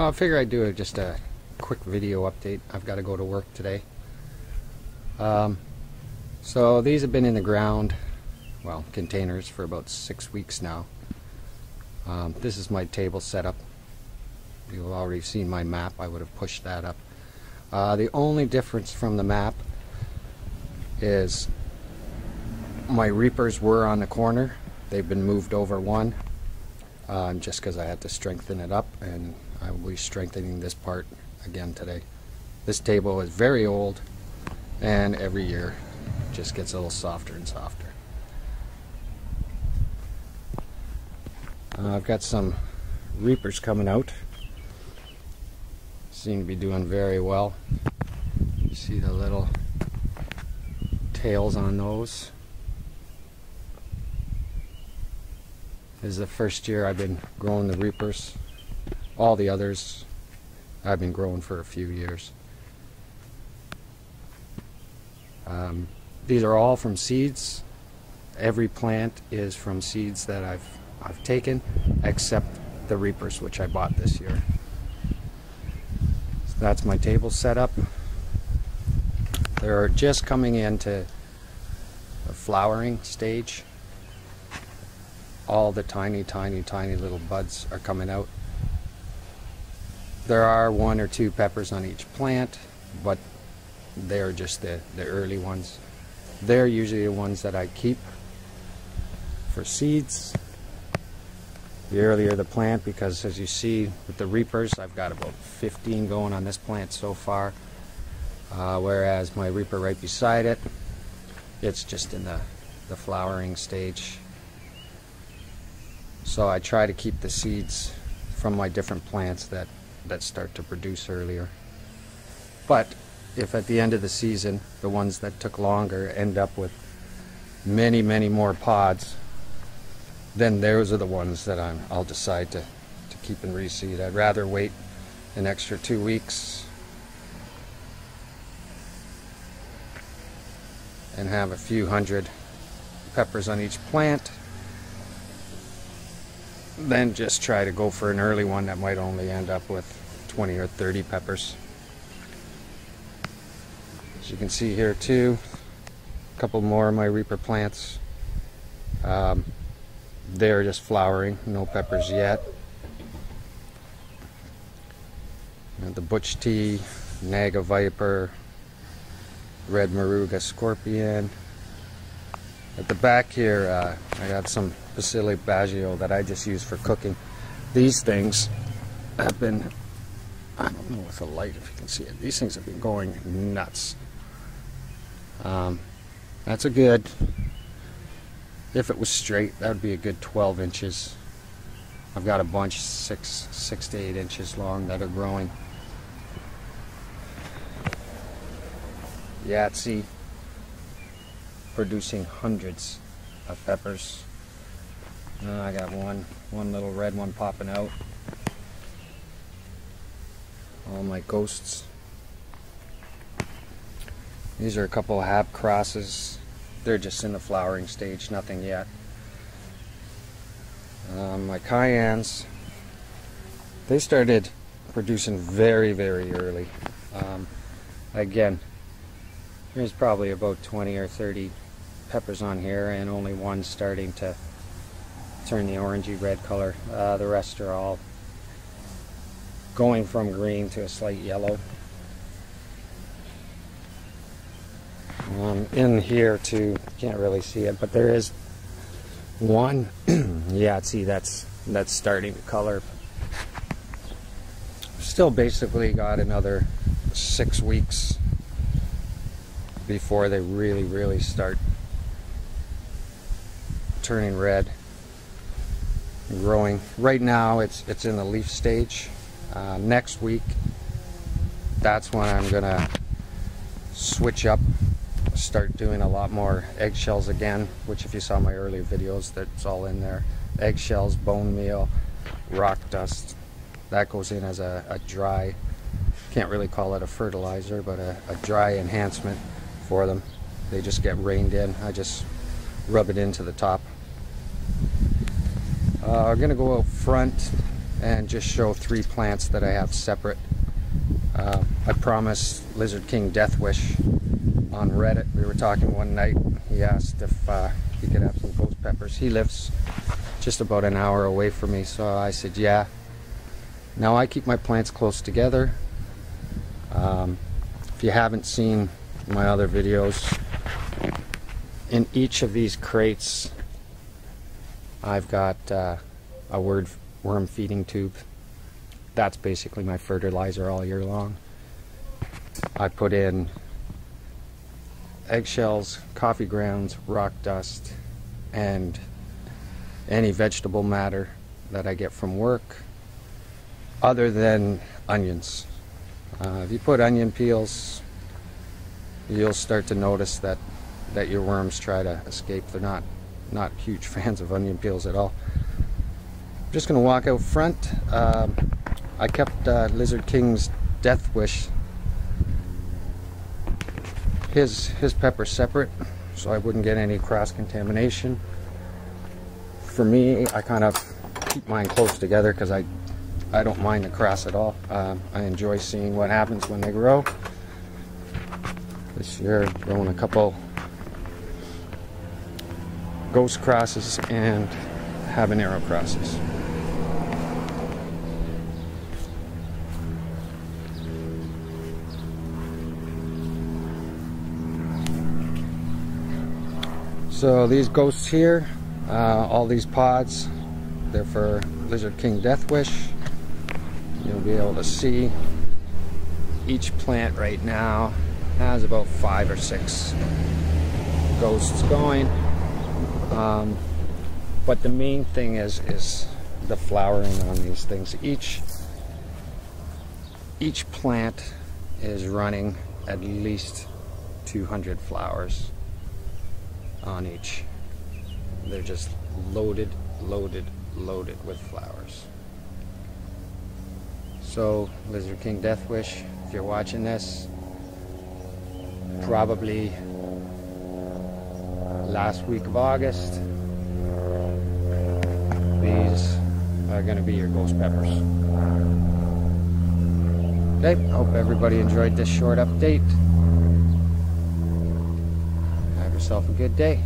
I figure I'd do just a quick video update. I've got to go to work today. So these have been in the ground, well, containers, for about 6 weeks now. This is my table setup. You've already seen my map. I would have pushed that up. The only difference from the map is my reapers were on the corner. They've been moved over one, just because I had to strengthen it up, and I will be strengthening this part again today. This table is very old, and every year it just gets a little softer and softer. I've got some reapers coming out. Seem to be doing very well. You see the little tails on those. This is the first year I've been growing the reapers. All the others I've been growing for a few years. These are all from seeds. Every plant is from seeds that I've taken, except the reapers, which I bought this year. So that's my table setup. They're just coming into the flowering stage. All the tiny little buds are coming out. There are 1 or 2 peppers on each plant, but they're just the early ones. They're usually the ones that I keep for seeds. The earlier the plant, because as you see with the reapers, I've got about 15 going on this plant so far, whereas my reaper right beside it, it's just in the flowering stage. So I try to keep the seeds from my different plants that start to produce earlier. But if at the end of the season the ones that took longer end up with many more pods, then those are the ones that I'll decide to keep and reseed. I'd rather wait an extra 2 weeks and have a few hundred peppers on each plant than just try to go for an early one that might only end up with 20 or 30 peppers. As you can see here too, a couple more of my reaper plants. They're just flowering, no peppers yet. And the Butch Tea, Naga Viper, Red Moruga Scorpion. At the back here, I got some Basilic Baggio that I just use for cooking. These things have been, I don't know with the light if you can see it, these things have been going nuts. That's a good, if it was straight, that would be a good 12 inches. I've got a bunch 6 to 8 inches long that are growing. Yahtzee, producing hundreds of peppers. I got one little red one popping out. All my ghosts. These are a couple of hab crosses. They're just in the flowering stage, nothing yet. My cayennes, they started producing very early. Again, there's probably about 20 or 30 peppers on here, and only one starting to turn the orangey red color. The rest are all going from green to a slight yellow. In here too, can't really see it, but there is one Yahtzee that's starting to color. Still basically got another 6 weeks before they really start turning red and growing. Right now it's in the leaf stage. Next week, that's when I'm gonna switch up, start doing a lot more eggshells again, which if you saw my earlier videos, that's all in there. Eggshells, bone meal, rock dust. That goes in as a dry, can't really call it a fertilizer, but a dry enhancement for them. They just get rained in. I just rub it into the top. We're gonna go out front and just show 3 plants that I have separate. I promised Lizard King Death Wish on Reddit. We were talking one night. He asked if he could have some ghost peppers. He lives just about an hour away from me, so I said yeah. Now I keep my plants close together. If you haven't seen my other videos, in each of these crates I've got a worm feeding tube. That's basically my fertilizer all year long. I put in eggshells, coffee grounds, rock dust, and any vegetable matter that I get from work, other than onions. If you put onion peels, you'll start to notice that your worms try to escape. They're not huge fans of onion peels at all. I'm just going to walk out front. I kept Lizard King's Death Wish, his pepper separate, so I wouldn't get any cross-contamination. For me, I kind of keep mine close together because I don't mind the cross at all. I enjoy seeing what happens when they grow. This year, growing a couple ghost crosses and habanero crosses. So these ghosts here, all these pods, they're for Lizard King Death Wish. You'll be able to see each plant right now has about 5 or 6 ghosts going. But the main thing is the flowering on these things. Each plant is running at least 200 flowers on each. They're just loaded with flowers. So Lizard King Death Wish, if you're watching this, probably last week of August, these are going to be your ghost peppers. Okay, hope everybody enjoyed this short update. Have yourself a good day.